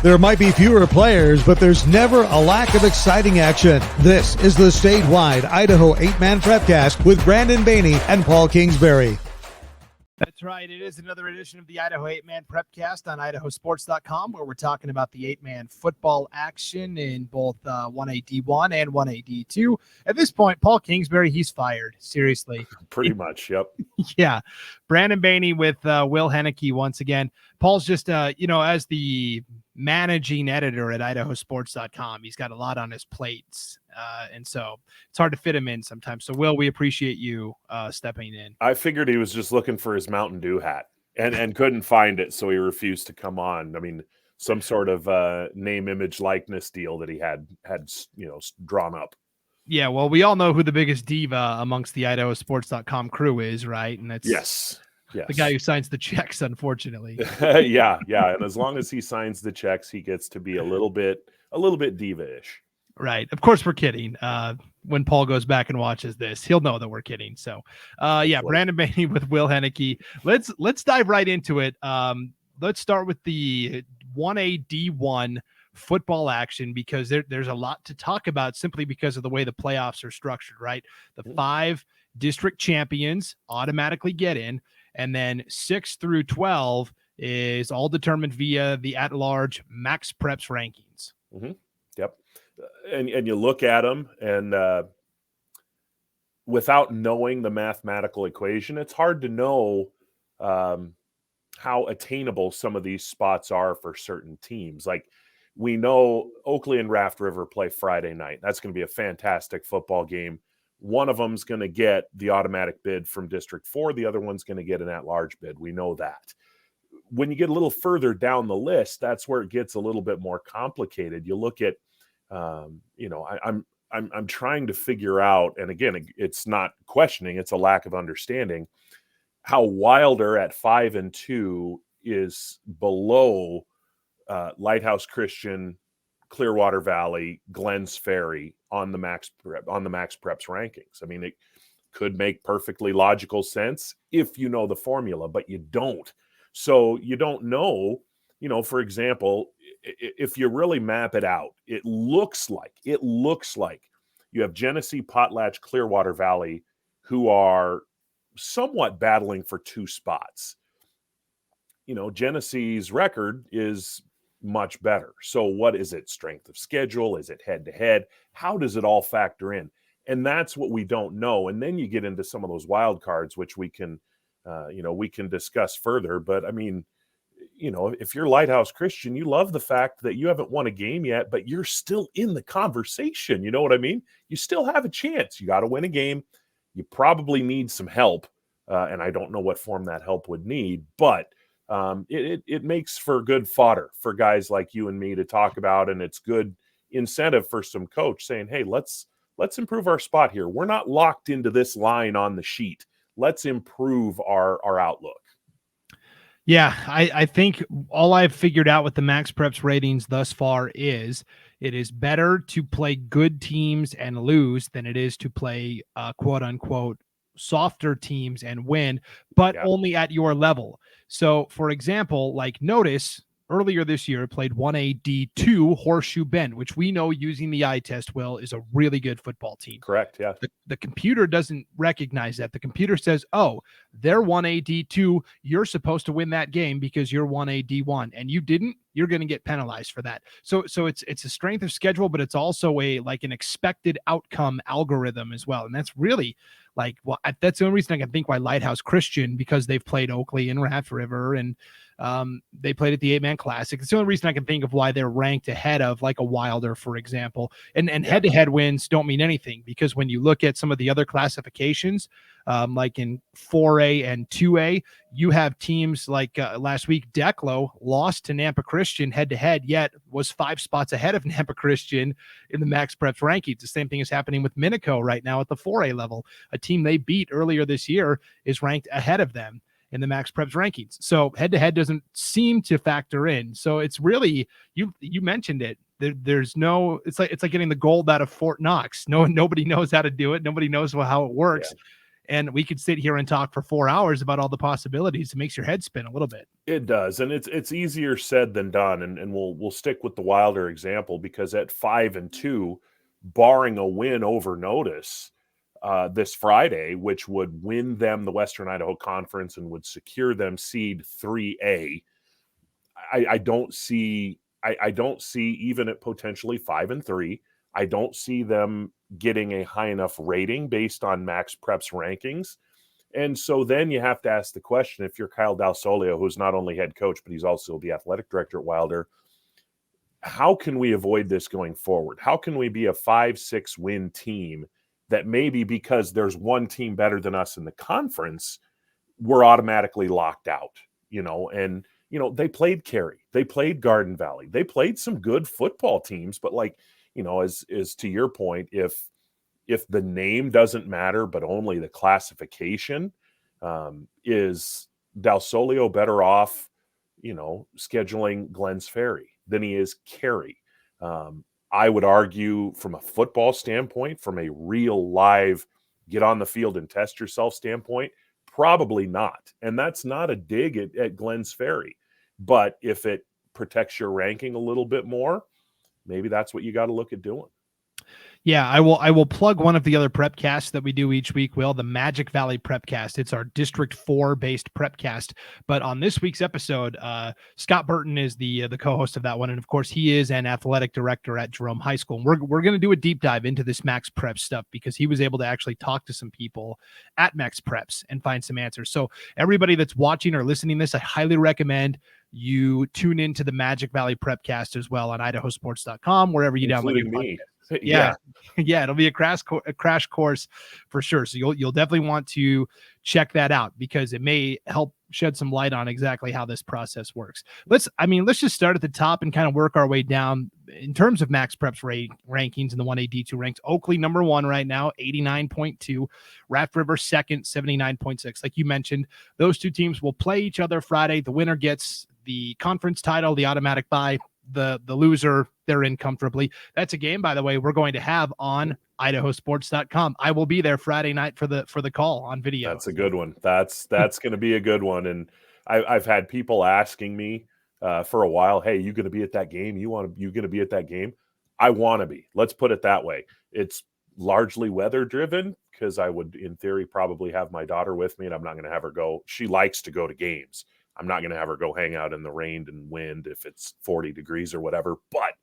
There might be fewer players, but there's never a lack of exciting action. This is the statewide Idaho 8-Man Prepcast with Brandon Baney and Paul Kingsbury. That's right. It is another edition of the Idaho 8-Man Prepcast on IdahoSports.com, where we're talking about the 8-man football action in both 1A D1 and 1A D2. At this point, Paul Kingsbury, he's fired. Seriously. Pretty much, yep. Yeah. Brandon Baney with Will Hoenike once again. Paul's just, as the managing editor at IdahoSports.com, he's got a lot on his plates. And so it's hard to fit him in sometimes. So, Will, we appreciate you stepping in. I figured he was just looking for his Mountain Dew hat and couldn't find it, so he refused to come on. I mean, some sort of name, image, likeness deal that he had drawn up. Yeah, well, we all know who the biggest diva amongst the IdahoSports.com crew is, right? And that's yes. The guy who signs the checks, unfortunately. yeah. And as long as he signs the checks, he gets to be a little bit diva-ish. Right. Of course, we're kidding. When Paul goes back and watches this, he'll know that we're kidding. So, Brandon Baney with Will Hoenike. Let's dive right into it. Let's start with the 1A D1 football action, because there's a lot to talk about simply because of the way the playoffs are structured, right? The 5 district champions automatically get in, and then 6 through 12 is all determined via the at-large MaxPreps rankings. Mm-hmm. Yep. And you look at them, and without knowing the mathematical equation, it's hard to know how attainable some of these spots are for certain teams. Like, we know Oakley and Raft River play Friday night. That's going to be a fantastic football game. One of them's going to get the automatic bid from District 4. The other one's going to get an at-large bid. We know that. When you get a little further down the list, that's where it gets a little bit more complicated. You look at, I'm trying to figure out, and again, it's not questioning, it's a lack of understanding, how Wilder at 5-2 is below Lighthouse Christian, Clearwater Valley, Glens Ferry on the MaxPreps rankings. I mean, it could make perfectly logical sense if you know the formula, but you don't. So you don't know, for example, if you really map it out, it looks like you have Genesee, Potlatch, Clearwater Valley, who are somewhat battling for 2 spots. Genesee's record is much better. So what is it? Strength of schedule? Is it head-to-head? How does it all factor in? And that's what we don't know. And then you get into some of those wild cards, which we can discuss further. But I mean, if you're Lighthouse Christian, you love the fact that you haven't won a game yet, but you're still in the conversation. You know what I mean? You still have a chance. You got to win a game. You probably need some help. And I don't know what form that help would need, but it makes for good fodder for guys like you and me to talk about. And it's good incentive for some coach saying, hey, let's improve our spot here. We're not locked into this line on the sheet. Let's improve our outlook. Yeah, I think all I've figured out with the MaxPreps ratings thus far is it is better to play good teams and lose than it is to play quote unquote softer teams and win, but only at your level. So, for example, like notice earlier this year played 1A D2 Horseshoe Bend, which we know using the eye test, Will, is a really good football team. Correct, yeah. The computer doesn't recognize that. The computer says, oh, they're 1A D2. You're supposed to win that game because you're 1A D1, and you didn't. You're going to get penalized for that. So it's a strength of schedule, but it's also an expected outcome algorithm as well. And that's really that's the only reason I can think why Lighthouse Christian, because they've played Oakley and Raft River, and they played at the 8-Man Classic. It's the only reason I can think of why they're ranked ahead of like a Wilder, for example. And head-to-head wins don't mean anything, because when you look at some of the other classifications, like in 4A and 2A, you have teams like last week, Declo lost to Nampa Christian head-to-head, yet was 5 spots ahead of Nampa Christian in the MaxPreps rankings. The same thing is happening with Hoenike right now at the 4A level. A team they beat earlier this year is ranked ahead of them in the MaxPreps rankings. So head-to-head doesn't seem to factor in. So it's really, you mentioned it. There's no, it's like getting the gold out of Fort Knox. Nobody knows how to do it. Nobody knows how it works. And we could sit here and talk for 4 hours about all the possibilities. It makes your head spin a little bit. It does, and it's easier said than done. And we'll stick with the Wilder example, because at 5-2, barring a win over Notice this Friday, which would win them the Western Idaho Conference and would secure them seed 3A, I don't see even at potentially 5-3. I don't see them getting a high enough rating based on MaxPreps rankings. And so then you have to ask the question, if you're Kyle Dalsolio, who's not only head coach, but he's also the athletic director at Wilder, how can we avoid this going forward? How can we be a 5-6 win team that maybe because there's one team better than us in the conference, we're automatically locked out, and, they played Cary, they played Garden Valley, they played some good football teams, but as to your point, if the name doesn't matter, but only the classification, is Dalsolio better off, scheduling Glens Ferry than he is Cary? I would argue from a football standpoint, from a real live get on the field and test yourself standpoint, probably not. And that's not a dig at Glens Ferry. But if it protects your ranking a little bit more, maybe that's what you got to look at doing. Yeah, I will plug one of the other Prepcasts that we do each week, Will, the Magic Valley Prepcast. It's our District 4 based Prepcast. But on this week's episode, Scott Burton is the co-host of that one. And of course, he is an athletic director at Jerome High School. And we're going to do a deep dive into this MaxPreps stuff, because he was able to actually talk to some people at MaxPreps and find some answers. So everybody that's watching or listening to this, I highly recommend you tune into the Magic Valley Prepcast as well on IdahoSports.com, wherever you download your podcast. Yeah. It'll be a crash course for sure. So you'll definitely want to check that out, because it may help shed some light on exactly how this process works. Let's just start at the top and kind of work our way down in terms of MaxPreps rankings in the 1A D2 ranks. Oakley number 1 right now, 89.2. Raft River second, 79.6. Like you mentioned, those two teams will play each other Friday. The winner gets the conference title, the automatic bye. The loser, they're in comfortably. That's a game, by the way, we're going to have on IdahoSports.com. I will be there Friday night for the call on video. That's a good one. That's going to be a good one. And I've had people asking me for a while, hey, you going to be at that game? You going to be at that game? I want to be. Let's put it that way. It's largely weather driven, because I would, in theory, probably have my daughter with me, and I'm not going to have her go. She likes to go to games. I'm not going to have her go hang out in the rain and wind if it's 40 degrees or whatever. But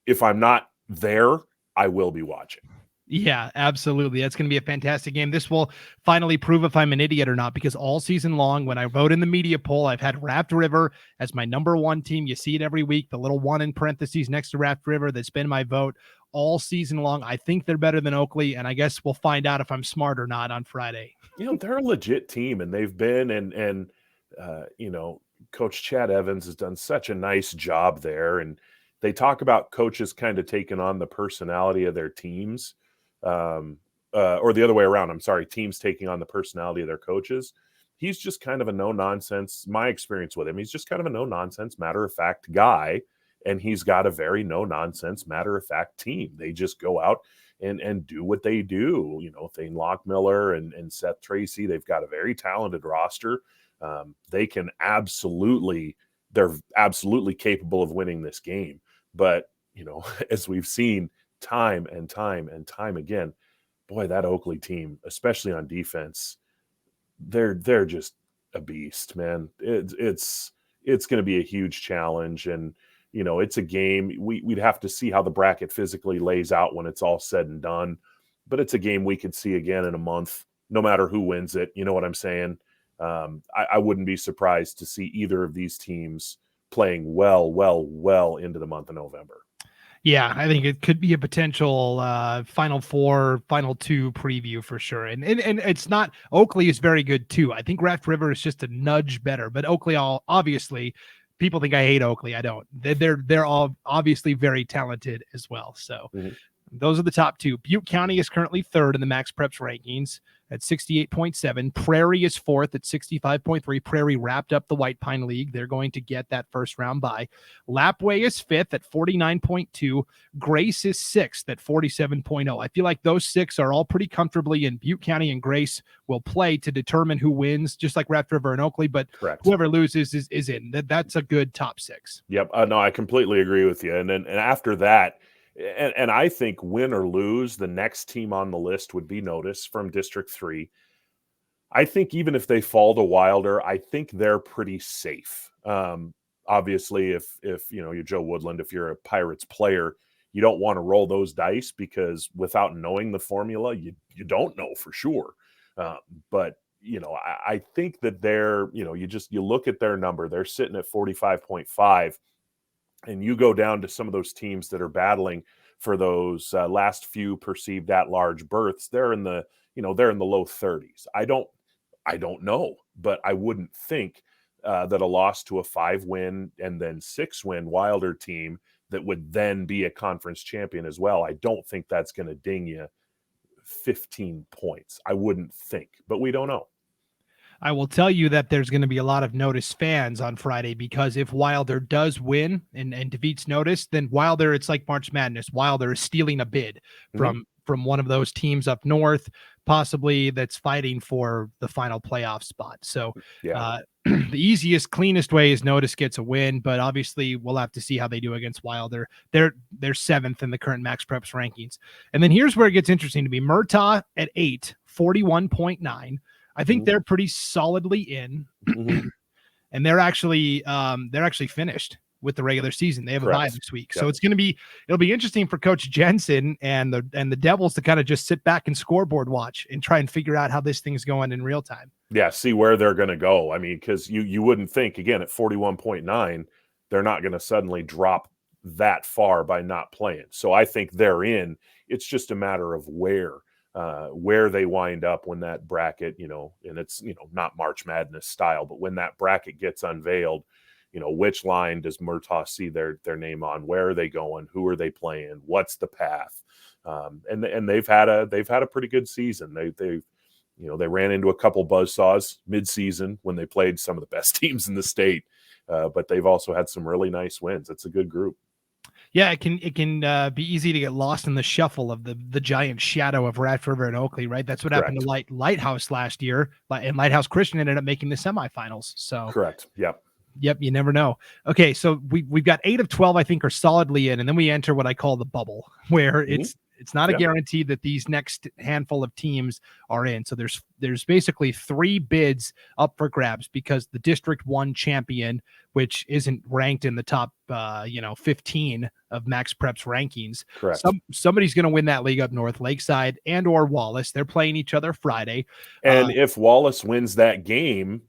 if I'm not there, I will be watching. Yeah, absolutely. That's going to be a fantastic game. This will finally prove if I'm an idiot or not, because all season long, when I vote in the media poll, I've had Raft River as my number 1 team. You see it every week, the little 1 in parentheses next to Raft River. That's been my vote all season long. I think they're better than Oakley, and I guess we'll find out if I'm smart or not on Friday. They're a legit team, and they've been, and Coach Chad Evans has done such a nice job there. And they talk about coaches kind of taking on the personality of their teams, or the other way around. I'm sorry, teams taking on the personality of their coaches. He's just kind of a no-nonsense. My experience with him, he's just kind of a no-nonsense, matter-of-fact guy. And he's got a very no-nonsense, matter-of-fact team. They just go out and do what they do. Thane Lockmiller and Seth Tracy, they've got a very talented roster. They're absolutely capable of winning this game. But, as we've seen time and time and time again, boy, that Oakley team, especially on defense, they're just a beast, man. It's going to be a huge challenge. And, it's a game we'd have to see how the bracket physically lays out when it's all said and done. But it's a game we could see again in a month, no matter who wins it. You know what I'm saying? I wouldn't be surprised to see either of these teams playing well into the month of November. Yeah, I think it could be a potential Final Four, Final Two preview for sure. And it's not, Oakley is very good too. I think Raft River is just a nudge better, but Oakley, obviously, people think I hate Oakley. I don't. They're all obviously very talented as well. So those are the top two. Butte County is currently 3rd in the MaxPreps rankings. at 68.7. Prairie is fourth at 65.3. Prairie wrapped up the White Pine League. They're going to get that first round bye. Lapway is fifth at 49.2. Grace is sixth at 47.0. I feel like those six are all pretty comfortably in. Butte County and Grace will play to determine who wins, just like Raft River and Oakley, but Correct. Whoever loses is in. That's a good top six. Yep. No, I completely agree with you. And after that, and I think win or lose, the next team on the list would be Notice from District 3. I think even if they fall to Wilder, I think they're pretty safe. Obviously, if you're Joe Woodland, if you're a Pirates player, you don't want to roll those dice because without knowing the formula, you don't know for sure. But I think that they're, you look at their number, they're sitting at 45.5, and you go down to some of those teams that are battling for those last few perceived at-large berths. They're in the low 30s. I don't know, but I wouldn't think that a loss to a 5-win and then 6-win Wilder team that would then be a conference champion as well, I don't think that's going to ding you 15 points. I wouldn't think, but we don't know. I will tell you that there's going to be a lot of Notice fans on Friday, because if Wilder does win and defeats Notice, then Wilder, it's like March Madness. Wilder is stealing a bid from one of those teams up north, possibly that's fighting for the final playoff spot. So the easiest, cleanest way is Notice gets a win, but obviously we'll have to see how they do against Wilder. They're 7th in the current MaxPreps rankings. And then here's where it gets interesting to me. Murtaugh at 8, 41.9. I think they're pretty solidly in, and they're actually finished with the regular season. They have a bye this week, so it'll be interesting for Coach Jensen and the Devils to kind of just sit back and scoreboard watch and try and figure out how this thing's going in real time. Yeah, see where they're going to go. I mean, because you wouldn't think, again, at 41.9, they're not going to suddenly drop that far by not playing. So I think they're in. It's just a matter of where they wind up when that bracket, and it's, not March Madness style, but when that bracket gets unveiled, which line does Murtaugh see their name on? Where are they going? Who are they playing? What's the path? And they've had a pretty good season. They ran into a couple buzzsaws mid-season when they played some of the best teams in the state, but they've also had some really nice wins. It's a good group. Yeah, it can be easy to get lost in the shuffle of the giant shadow of Raft River and Oakley, right? That's what happened to Lighthouse last year, and Lighthouse Christian ended up making the semifinals. So correct. Yep, you never know. Okay, so we've got 8 of 12, I think, are solidly in, and then we enter what I call the bubble, where it's not a guarantee that these next handful of teams are in. So there's basically 3 bids up for grabs, because the District 1 champion, which isn't ranked in the top 15 of MaxPreps rankings. Correct. Somebody's going to win that league up north, Lakeside and or Wallace. They're playing each other Friday. And if Wallace wins that game,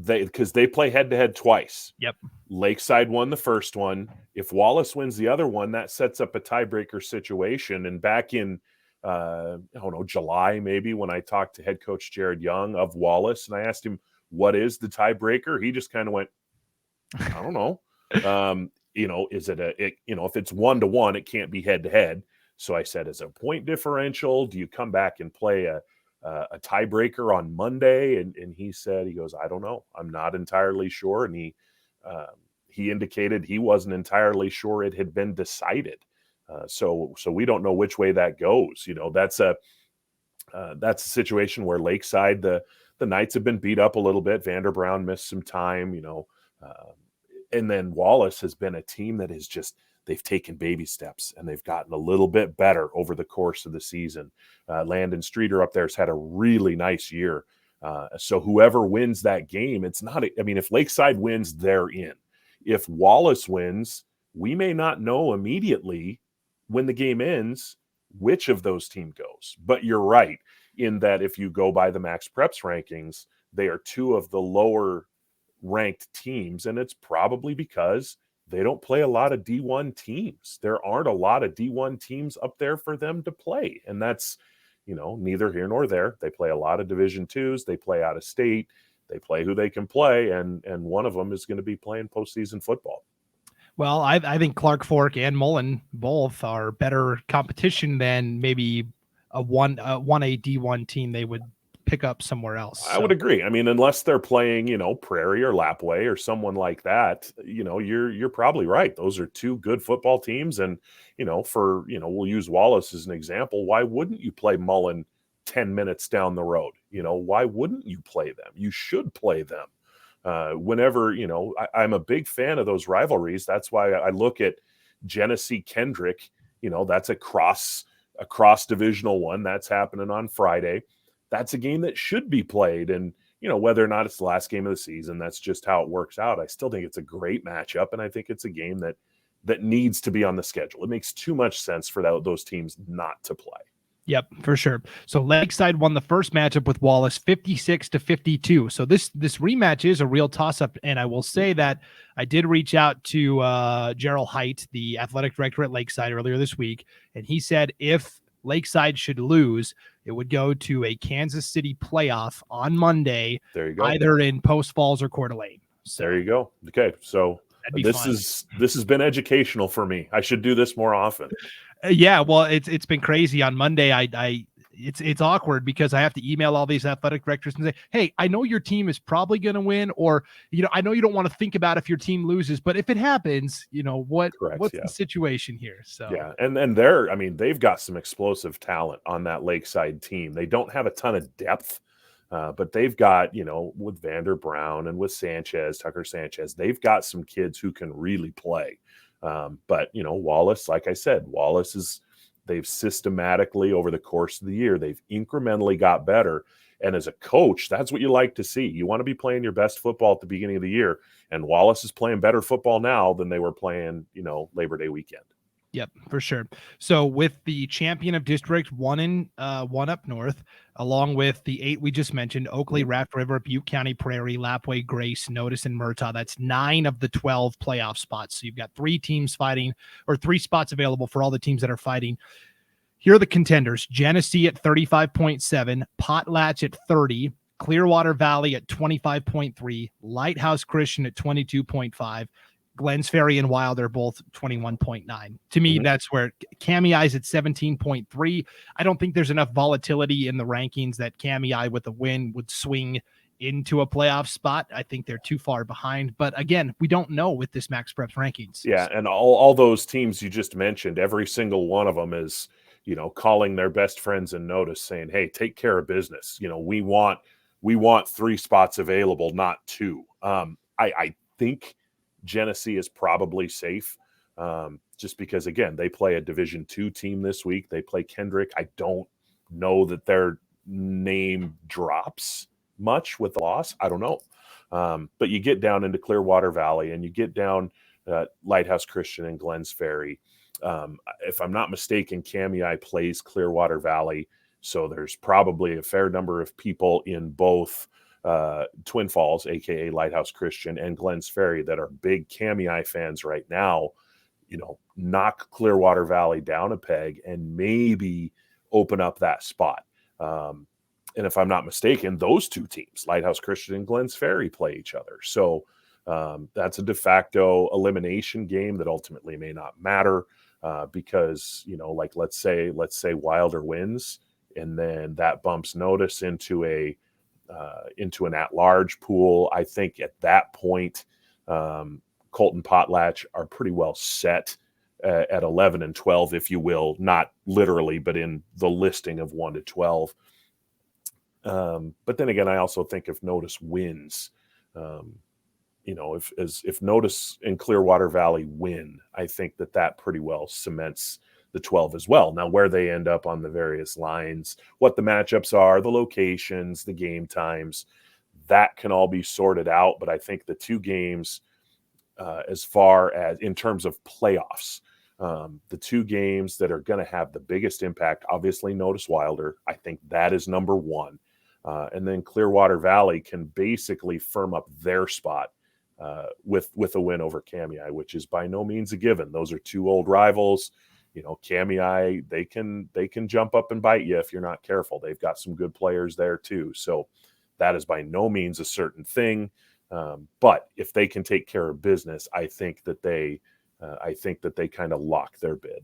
because they play head-to-head twice. Yep. Lakeside won the first one. If Wallace wins the other one, that sets up a tiebreaker situation. And back in, July maybe, when I talked to head coach Jared Young of Wallace, and I asked him, what is the tiebreaker? He just kind of went, I don't know. Is it if it's 1-1, it can't be head-to-head. So I said, is it a point differential? Do you come back and play a tiebreaker on Monday? And he said, he goes, I don't know. I'm not entirely sure. And he indicated he wasn't entirely sure it had been decided. So we don't know which way that goes. That's a situation where Lakeside, the Knights have been beat up a little bit. Vander Brown missed some time, and then Wallace has been a team that is just, they've taken baby steps and they've gotten a little bit better over the course of the season. Landon Streeter up there has had a really nice year. So whoever wins that game, if Lakeside wins, they're in. If Wallace wins, we may not know immediately when the game ends which of those team goes. But you're right in that if you go by the MaxPreps rankings, they are 2 of the lower ranked teams, and it's probably because they don't play a lot of D1 teams. There aren't a lot of D1 teams up there for them to play. And that's, neither here nor there. They play a lot of Division 2s. They play out of state. They play who they can play. And one of them is going to be playing postseason football. Well, I think Clark Fork and Mullen both are better competition than maybe a 1A D1 team they would pick up somewhere else. I would agree. I mean, unless they're playing, Prairie or Lapway or someone like that, you're probably right. Those are two good football teams. And, we'll use Wallace as an example. Why wouldn't you play Mullen 10 minutes down the road? Why wouldn't you play them? You should play them. Whenever, I'm a big fan of those rivalries. That's why I look at Genesee Kendrick, that's a cross divisional one that's happening on Friday. That's a game that should be played. And, whether or not it's the last game of the season, that's just how it works out. I still think it's a great matchup. And I think it's a game that needs to be on the schedule. It makes too much sense for those teams not to play. Yep, for sure. So Lakeside won the first matchup with Wallace 56-52. So this rematch is a real toss-up. And I will say that I did reach out to Gerald Height, the athletic director at Lakeside, earlier this week. And he said if Lakeside should lose, it would go to a Kansas City playoff on Monday. There you go. Either in Post Falls or Coeur d'Alene. So there you go. Okay, so this has been educational for me. I should do this more often. Yeah, well, it's been crazy. On Monday, it's awkward because I have to email all these athletic directors and say, hey, I know your team is probably going to win, or, I know you don't want to think about if your team loses, but if it happens, what's the situation here? So, yeah. And they've got some explosive talent on that Lakeside team. They don't have a ton of depth, but they've got, with Vander Brown and with Tucker Sanchez, they've got some kids who can really play. But Wallace, like I said, they've systematically over the course of the year, they've incrementally got better. And as a coach, that's what you like to see. You want to be playing your best football at the beginning of the year. And Wallace is playing better football now than they were playing, Labor Day weekend. Yep, for sure. So with the champion of district, one up north, along with the 8 we just mentioned, Oakley, Raft River, Butte County, Prairie, Lapway, Grace, Notice, and Murtaugh. That's 9 of the 12 playoff spots. So you've got 3 teams fighting, or 3 spots available for all the teams that are fighting. Here are the contenders: Genesee at 35.7, Potlatch at 30, Clearwater Valley at 25.3, Lighthouse Christian at 22.5, Glens Ferry and Wild are both 21.9. To me, that's where Kamei at 17.3. I don't think there's enough volatility in the rankings that Kamei with a win would swing into a playoff spot. I think they're too far behind. But again, we don't know with this MaxPreps rankings. Yeah, and all those teams you just mentioned, every single one of them is, calling their best friends in Notice saying, hey, take care of business. We want 3 spots available, not 2. I think Genesee is probably safe, just because, again, they play a Division II team this week. They play Kendrick. I don't know that their name drops much with the loss. I don't know. But you get down into Clearwater Valley and you get down Lighthouse Christian and Glens Ferry. If I'm not mistaken, Kamei plays Clearwater Valley. So there's probably a fair number of people in both Twin Falls, aka Lighthouse Christian, and Glens Ferry that are big Kamei fans right now. Knock Clearwater Valley down a peg and maybe open up that spot. And if I'm not mistaken, those 2 teams, Lighthouse Christian and Glens Ferry, play each other. So that's a de facto elimination game that ultimately may not matter because, like let's say Wilder wins, and then that bumps Notice into an at-large pool. I think at that point, Colton Potlatch are pretty well set at 11 and 12, if you will, not literally, but in the listing of 1 to 12. But then again, I also think if Notice wins, if Notice and Clearwater Valley win, I think that pretty well cements the 12 as well. Now, where they end up on the various lines, what the matchups are, the locations, the game times, that can all be sorted out. But I think the 2 games, as far as in terms of playoffs, the 2 games that are going to have the biggest impact, obviously Notice Wilder. I think that is number 1. And then Clearwater Valley can basically firm up their spot with a win over Kamei, which is by no means a given. Those are 2 old rivals. Kamei, they can jump up and bite you if you're not careful. They've got some good players there too. So that is by no means a certain thing. But if they can take care of business, I think that they kind of lock their bid.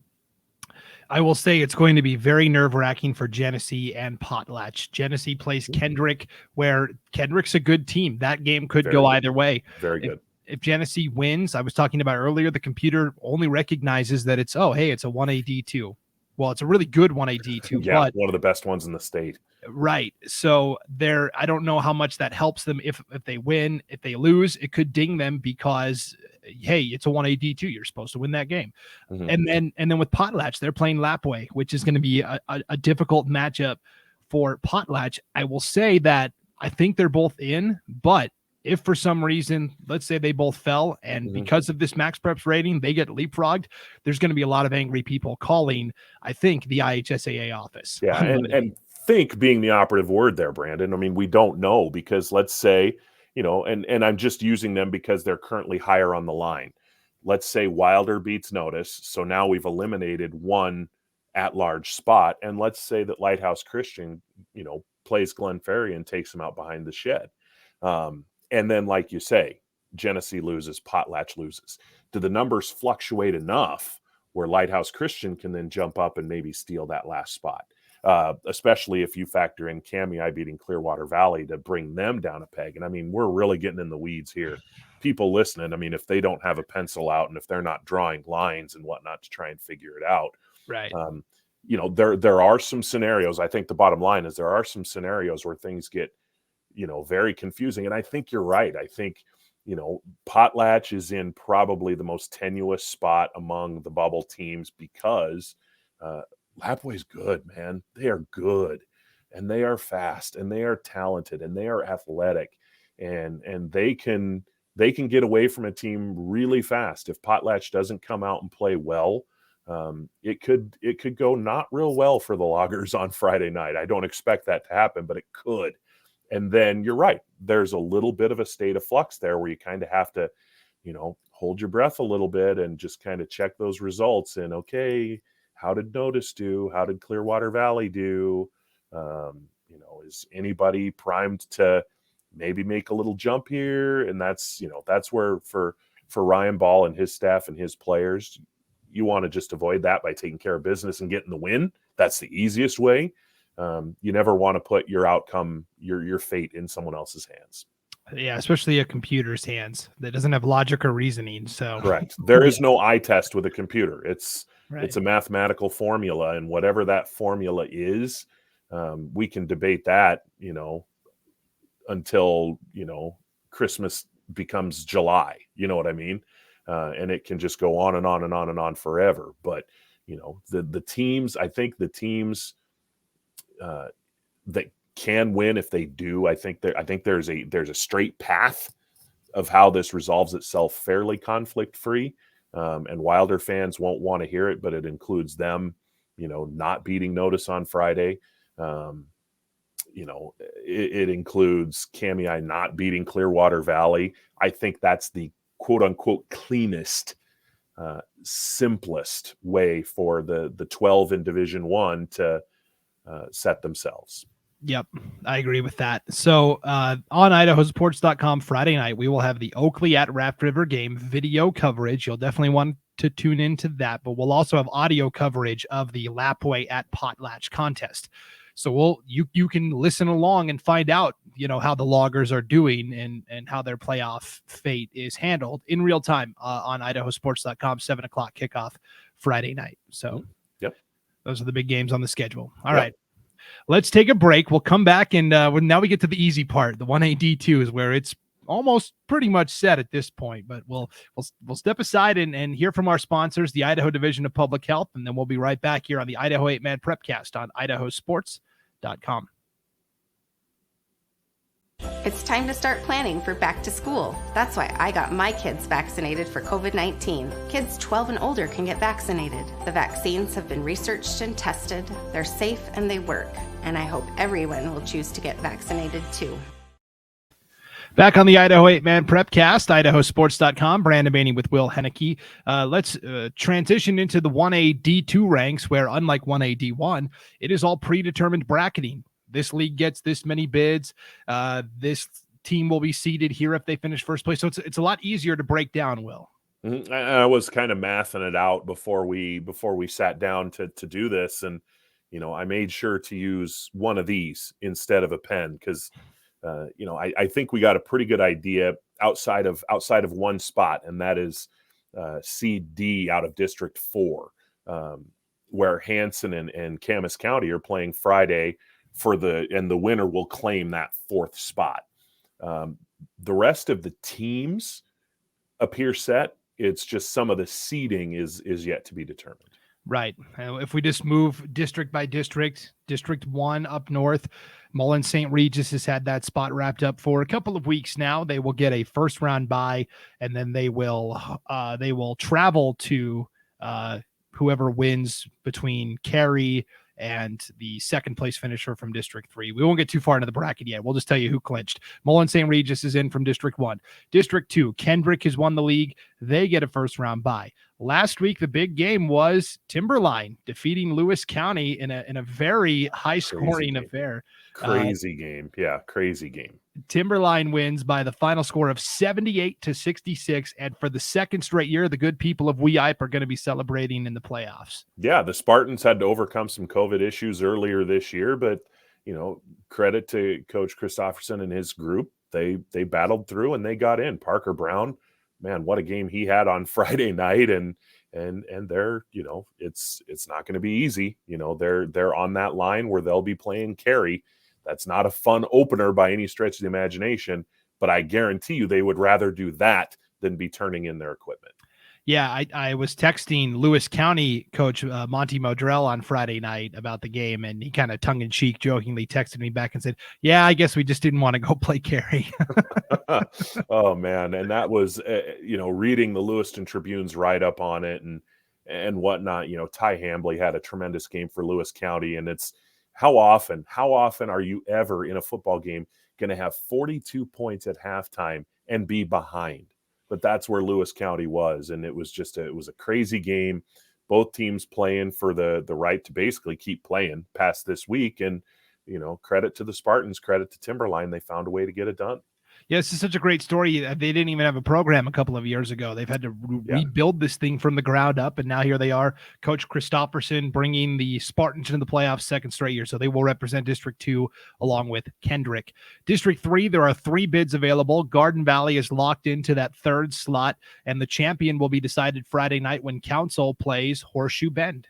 I will say it's going to be very nerve-wracking for Genesee and Potlatch. Genesee plays Kendrick, where Kendrick's a good team. That game could go either way. Very good. If Genesee wins, I was talking about earlier, the computer only recognizes that it's, oh, hey, it's a 1A D2. Well, it's a really good 1A D2. Yeah, but one of the best ones in the state. Right. So I don't know how much that helps them if they win. If they lose, it could ding them because, hey, it's a 1A D2. You're supposed to win that game. And then with Potlatch, they're playing Lapway, which is going to be a difficult matchup for Potlatch. I will say that I think they're both in, but if for some reason, let's say they both fell, and because of this MaxPreps rating, they get leapfrogged, there's going to be a lot of angry people calling, I think, the IHSAA office. Yeah, and think being the operative word there, Brandon. I mean, we don't know because let's say, and I'm just using them because they're currently higher on the line. Let's say Wilder beats Notice, so now we've eliminated one at-large spot, and let's say that Lighthouse Christian, plays Glen Ferry and takes them out behind the shed. And then, like you say, Genesee loses, Potlatch loses. Do the numbers fluctuate enough where Lighthouse Christian can then jump up and maybe steal that last spot? Especially if you factor in Kamei beating Clearwater Valley to bring them down a peg. And I mean, we're really getting in the weeds here. People listening, I mean, if they don't have a pencil out and if they're not drawing lines and whatnot to try and figure it out, right? There are some scenarios. I think the bottom line is there are some scenarios where things get very confusing. And I think you're right. I think, Potlatch is in probably the most tenuous spot among the bubble teams because Lapway's good, man. They are good and they are fast and they are talented and they are athletic and they can get away from a team really fast. If Potlatch doesn't come out and play well, it could go not real well for the Loggers on Friday night. I don't expect that to happen, but it could. And then you're right. There's a little bit of a state of flux there where you kind of have to, hold your breath a little bit and just kind of check those results. And okay, how did Notice do? How did Clearwater Valley do? Is anybody primed to maybe make a little jump here? And that's where for Ryan Ball and his staff and his players, you want to just avoid that by taking care of business and getting the win. That's the easiest way. You never want to put your outcome, your fate in someone else's hands. Yeah, especially a computer's hands that doesn't have logic or reasoning. So correct. There is no eye test with a computer. It's a mathematical formula, and whatever that formula is, we can debate that, until Christmas becomes July. You know what I mean? And it can just go on and on and on and on forever. But the teams, I think the teams that can win if they do. I think there's a straight path of how this resolves itself fairly conflict free. And Wilder fans won't want to hear it, but it includes them, not beating Notice on Friday. It includes Kamei not beating Clearwater Valley. I think that's the quote unquote cleanest, simplest way for the 12 in Division I to set themselves. Yep, I agree with that. So on IdahoSports.com Friday night, we will have the Oakley at Raft River game video coverage. You'll definitely want to tune into that, but we'll also have audio coverage of the Lapway at Potlatch contest. So you can listen along and find out, how the Loggers are doing and how their playoff fate is handled in real time on IdahoSports.com, 7:00 kickoff Friday night. So yep, those are the big games on the schedule. All right. Let's take a break. We'll come back, and now we get to the easy part. The 1A D2 is where it's almost pretty much set at this point, but we'll step aside and hear from our sponsors, the Idaho Division of Public Health, and then we'll be right back here on the Idaho 8-Man Prepcast on IdahoSports.com. It's time to start planning for back to school. That's why I got my kids vaccinated for COVID-19. Kids 12 and older can get vaccinated. The vaccines have been researched and tested. They're safe and they work. And I hope everyone will choose to get vaccinated too. Back on the Idaho 8-Man Prepcast, IdahoSports.com, Brandon Baney with Will Hoenike. Let's transition into the 1A D2 ranks where, unlike 1A D1, it is all predetermined bracketing. This league gets this many bids. This team will be seeded here if they finish first place. So it's a lot easier to break down, Will. I was kind of mathing it out before we sat down to do this, and I made sure to use one of these instead of a pen because I think we got a pretty good idea outside of one spot, and that is Seed D out of District 4, where Hanson and Camas County are playing Friday and the winner will claim that 4th spot. The rest of the teams appear set. It's just some of the seeding is yet to be determined. Right. If we just move district by district, District 1 up north, Mullen St. Regis has had that spot wrapped up for a couple of weeks now. They will get a first round bye, and then they will travel to whoever wins between Cary and the second place finisher from District 3. We won't get too far into the bracket yet. We'll just tell you who clinched. Mullen St. Regis is in from District 1. District 2, Kendrick has won the league. They get a first round bye. Last week, the big game was Timberline defeating Lewis County in a very high-scoring affair. Crazy game. Yeah, crazy game. Timberline wins by the final score of 78-66, and for the second straight year, the good people of Weep are going to be celebrating in the playoffs. Yeah, the Spartans had to overcome some COVID issues earlier this year, but credit to Coach Christopherson and his group. They battled through and they got in. Parker Brown, man, what a game he had on Friday night, and they're it's not going to be easy. They're on that line where they'll be playing Cary. That's not a fun opener by any stretch of the imagination, but I guarantee you they would rather do that than be turning in their equipment. Yeah, I was texting Lewis County coach Monty Modrell on Friday night about the game, and he kind of tongue-in-cheek jokingly texted me back and said, yeah, I guess we just didn't want to go play Cary. Oh, man. And that was, reading the Lewiston Tribune's write-up on it and whatnot. Ty Hambley had a tremendous game for Lewis County, and it's how often are you ever in a football game going to have 42 points at halftime and be behind? But that's where Lewis County was, and it was a crazy game. Both teams playing for the right to basically keep playing past this week, and credit to the Spartans, credit to Timberline. They found a way to get it done. Yeah, this is such a great story. They didn't even have a program a couple of years ago. They've had to rebuild this thing from the ground up, and now here they are. Coach Christopherson bringing the Spartans into the playoffs second straight year, so they will represent District 2 along with Kendrick. District 3, there are 3 bids available. Garden Valley is locked into that 3rd slot, and the champion will be decided Friday night when Council plays Horseshoe Bend.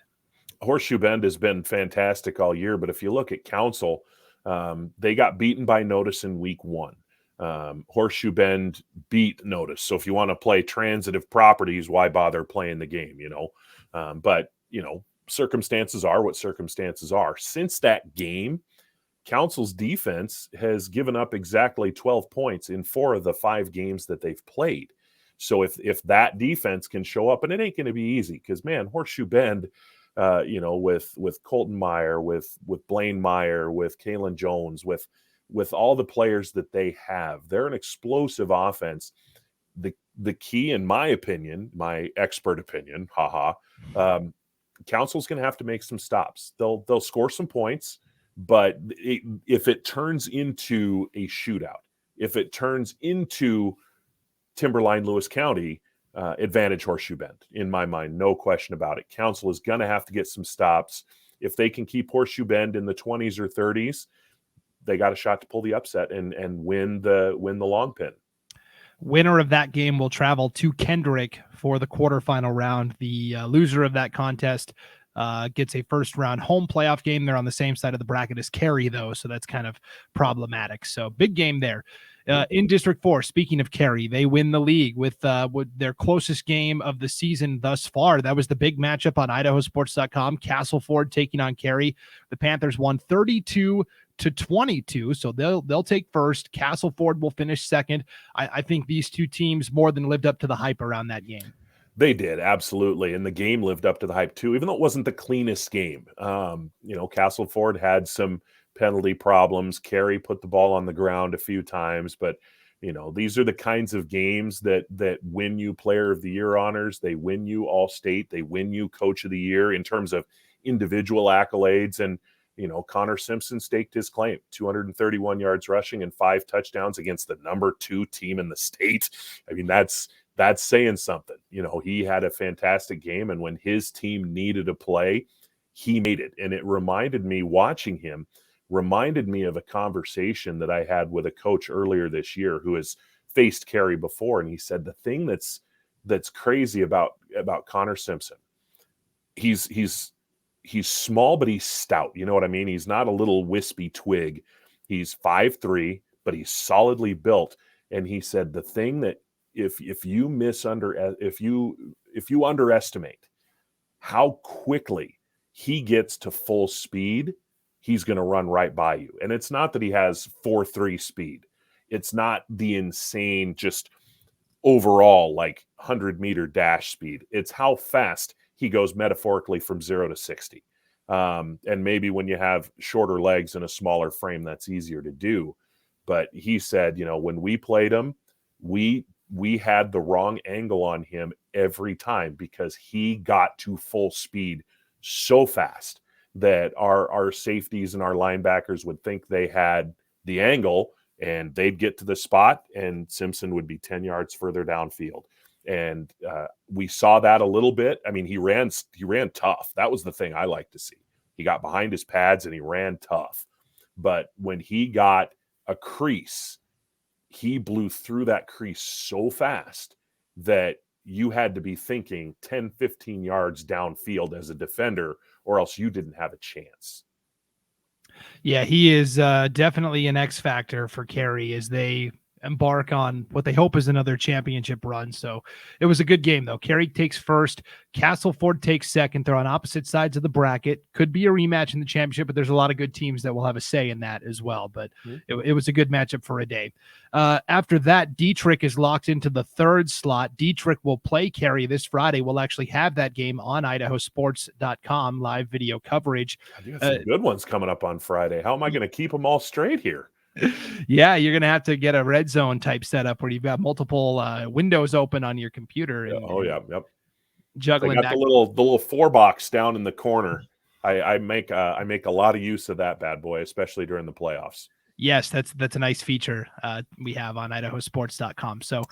Horseshoe Bend has been fantastic all year, but if you look at Council, they got beaten by Notice in week 1. Horseshoe Bend beat Notice. So if you want to play transitive properties, why bother playing the game, but circumstances are what circumstances are. Since that game, Council's defense has given up exactly 12 points in 4 of the 5 games that they've played. So if that defense can show up, and it ain't going to be easy because, man, Horseshoe Bend, with Colton Meyer, with Blaine Meyer, with Kalen Jones, with all the players that they have, they're an explosive offense. The key, in my opinion, my expert opinion, Council's going to have to make some stops. They'll score some points, but if it turns into a shootout, if it turns into Timberline Lewis County, advantage Horseshoe Bend, in my mind, no question about it. Council is going to have to get some stops. If they can keep Horseshoe Bend in the 20s or 30s, they got a shot to pull the upset and win the long pin. Winner of that game will travel to Kendrick for the quarterfinal round. The loser of that contest gets a first round home playoff game. They're on the same side of the bracket as Cary, though, so that's kind of problematic. So big game there. In District 4, speaking of Cary, they win the league with their closest game of the season thus far. That was the big matchup on IdahoSports.com. Castleford taking on Cary. The Panthers won 32-22, so they'll take first. Castleford will finish second. I think these two teams more than lived up to the hype around that game. They did, absolutely, and the game lived up to the hype too, even though it wasn't the cleanest game. Castleford had some penalty problems. Cary put the ball on the ground a few times, but these are the kinds of games that win you Player of the Year honors. They win you All-State. They win you Coach of the Year in terms of individual accolades. And Connor Simpson staked his claim, 231 yards rushing and 5 touchdowns against the number 2 team in the state. I mean, that's that's saying something. He had a fantastic game, and when his team needed a play, he made it. And it reminded me, watching him, reminded me of a conversation that I had with a coach earlier this year who has faced Carey before. And he said, the thing that's crazy about Connor Simpson, he's small, but he's stout. You know what I mean? He's not a little wispy twig. He's 5'3", but he's solidly built. And he said the thing that if you underestimate how quickly he gets to full speed, he's going to run right by you. And it's not that he has 4.3 speed. It's not the insane, just overall like 100-meter dash speed. It's how fast he goes metaphorically from 0 to 60. And maybe when you have shorter legs and a smaller frame, that's easier to do. But he said, when we played him, we had the wrong angle on him every time because he got to full speed so fast that our safeties and our linebackers would think they had the angle, and they'd get to the spot and Simpson would be 10 yards further downfield. And we saw that a little bit. I mean, he ran tough. That was the thing I like to see. He got behind his pads and he ran tough. But when he got a crease, he blew through that crease so fast that you had to be thinking 10, 15 yards downfield as a defender, or else you didn't have a chance. Yeah, he is definitely an X factor for Carey as they embark on what they hope is another championship run. So it was a good game, though. Carey takes first, Castleford takes second. They're on opposite sides of the bracket. Could be a rematch in the championship, but there's a lot of good teams that will have a say in that as well. But it was a good matchup for a day. After that, Dietrich is locked into the third slot. Dietrich will play Carey this Friday. We'll actually have that game on IdahoSports.com, live video coverage. You got some good ones coming up on Friday. How am I going to keep them all straight here? Yeah, you're going to have to get a red zone type setup where you've got multiple windows open on your computer. And, yep. Juggling I got the little 4-box down in the corner. I make a lot of use of that bad boy, especially during the playoffs. Yes, that's a nice feature we have on IdahoSports.com. So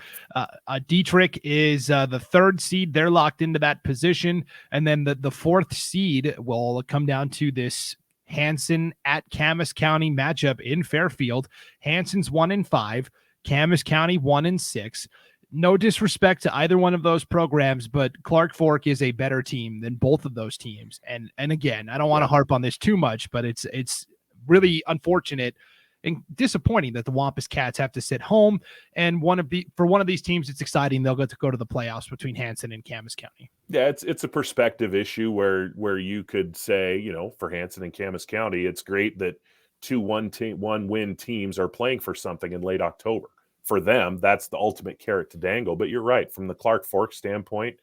Dietrich is the third seed. They're locked into that position. And then the fourth seed will come down to this Hanson at Camas County matchup in Fairfield. Hanson's 1-5, Camas County 1-6. No disrespect to either one of those programs, but Clark Fork is a better team than both of those teams. And again, I don't want to harp on this too much, but it's really unfortunate and disappointing that the Wampus Cats have to sit home. And for one of these teams, it's exciting. They'll get to go to the playoffs between Hanson and Camas County. Yeah, it's a perspective issue where you could say, for Hanson and Camas County, it's great that 2 one-win teams are playing for something in late October. For them, that's the ultimate carrot to dangle. But you're right, from the Clark Fork standpoint,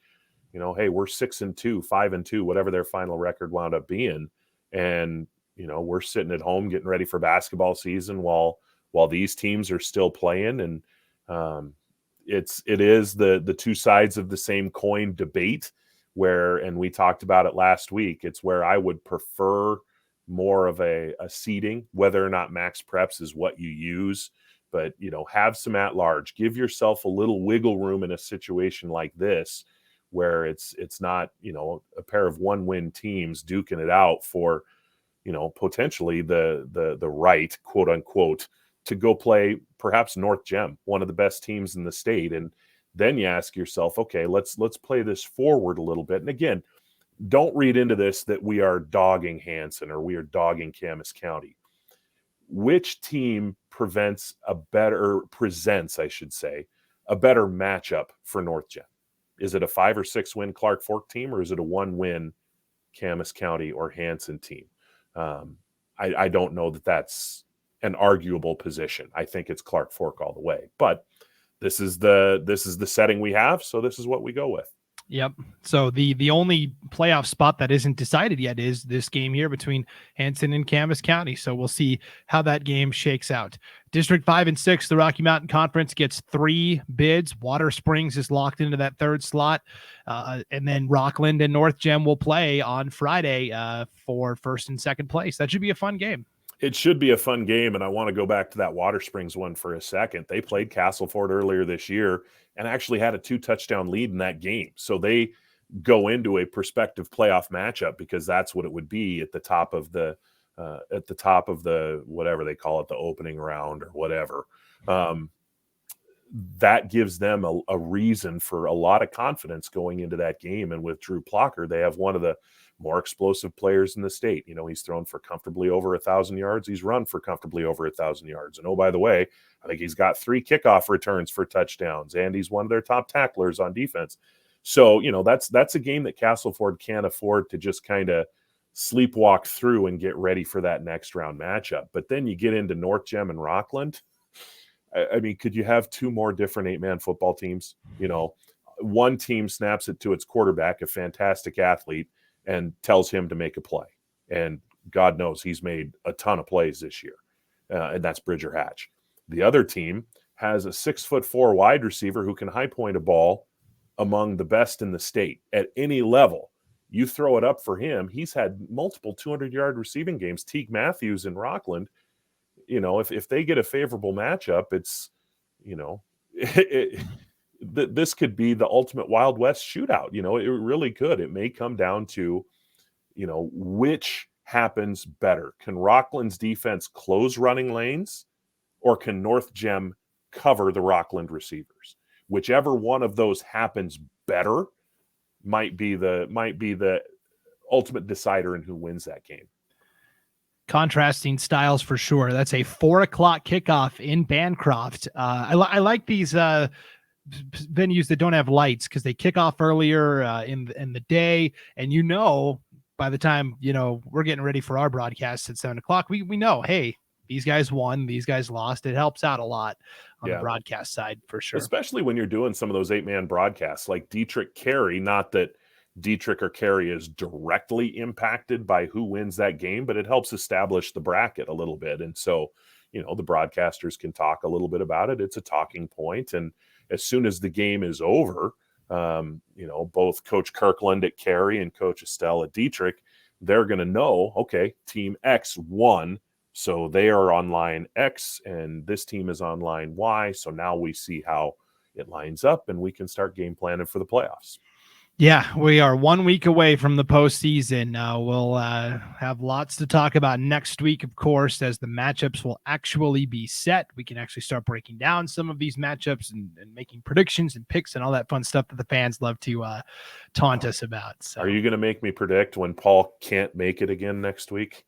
hey, we're 6-2, 5-2, whatever their final record wound up being, and we're sitting at home getting ready for basketball season while these teams are still playing. And it is the two sides of the same coin debate and we talked about it last week. It's where I would prefer more of a seeding, whether or not MaxPreps is what you use, but have some at large, give yourself a little wiggle room in a situation like this, where it's not, a pair of 1-win teams duking it out for, potentially the right, quote unquote, to go play perhaps North Gem, one of the best teams in the state. And then you ask yourself, okay, let's play this forward a little bit. And again, don't read into this that we are dogging Hanson or we are dogging Camas County. Which team presents a better matchup for North Gem? Is it a 5 or 6 win Clark Fork team, or is it a 1-win Camas County or Hanson team? I don't know that that's an arguable position. I think it's Clark Fork all the way, but this is the setting we have, so this is what we go with. Yep. So the only playoff spot that isn't decided yet is this game here between Hanson and Camas County. So we'll see how that game shakes out. District 5 and 6, the Rocky Mountain Conference gets 3 bids. Water Springs is locked into that third slot. And then Rockland and North Gem will play on Friday for first and second place. That should be a fun game. It should be a fun game, and I want to go back to that Water Springs one for a second. They played Castleford earlier this year and actually had a 2-touchdown lead in that game. So they go into a prospective playoff matchup because that's what it would be at the top of the whatever they call it, the opening round or whatever. That gives them a reason for a lot of confidence going into that game. And with Drew Plocker, they have one of the more explosive players in the state. You know, he's thrown for comfortably over 1,000 yards. He's run for comfortably over 1,000 yards. And oh, by the way, I think he's got 3 kickoff returns for touchdowns, and he's one of their top tacklers on defense. So, you know, that's a game that Castleford can't afford to just kind of sleepwalk through and get ready for that next round matchup. But then you get into North Gem and Rockland. I mean, could you have 2 more different 8-man football teams? You know, one team snaps it to its quarterback, a fantastic athlete, and tells him to make a play. And God knows he's made a ton of plays this year. And that's Bridger Hatch. The other team has a 6'4" wide receiver who can high point a ball among the best in the state at any level. You throw it up for him. He's had multiple 200-yard receiving games. Teague Matthews in Rockland. You know, if they get a favorable matchup, it's, you know, this could be the ultimate Wild West shootout. You know, it really could. It may come down to, you know, which happens better. Can Rockland's defense close running lanes, or can North Gem cover the Rockland receivers? Whichever one of those happens better might be the ultimate decider in who wins that game. Contrasting styles for sure. That's a 4:00 kickoff in Bancroft. I like these venues that don't have lights because they kick off earlier in the day, and you know, by the time we're getting ready for our broadcast at 7:00, we know, hey, these guys won, these guys lost. It helps out a lot on the broadcast side for sure, especially when you're doing some of those 8-man broadcasts like Dietrich Carey. Not that Dietrich or Carey is directly impacted by who wins that game, but it helps establish the bracket a little bit. And so, you know, the broadcasters can talk a little bit about it. It's a talking point. And as soon as the game is over, you know, both Coach Kirkland at Carey and Coach Estelle at Dietrich, they're going to know, okay, team X won. So they are on line X and this team is on line Y. So now we see how it lines up and we can start game planning for the playoffs. Yeah, we are 1 week away from the postseason. We'll have lots to talk about next week, of course, as the matchups will actually be set. We can actually start breaking down some of these matchups and making predictions and picks and all that fun stuff that the fans love to taunt us about. So. Are you going to make me predict when Paul can't make it again next week?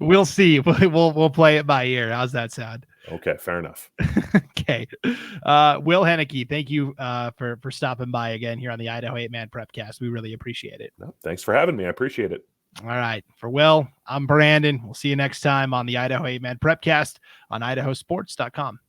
We'll see. We'll play it by ear. How's that sound? Okay, fair enough. Okay. Will Hoenike, thank you for stopping by again here on the Idaho 8-Man Prepcast. We really appreciate it. No, thanks for having me. I appreciate it. All right. For Will, I'm Brandon. We'll see you next time on the Idaho 8-Man Prepcast on IdahoSports.com.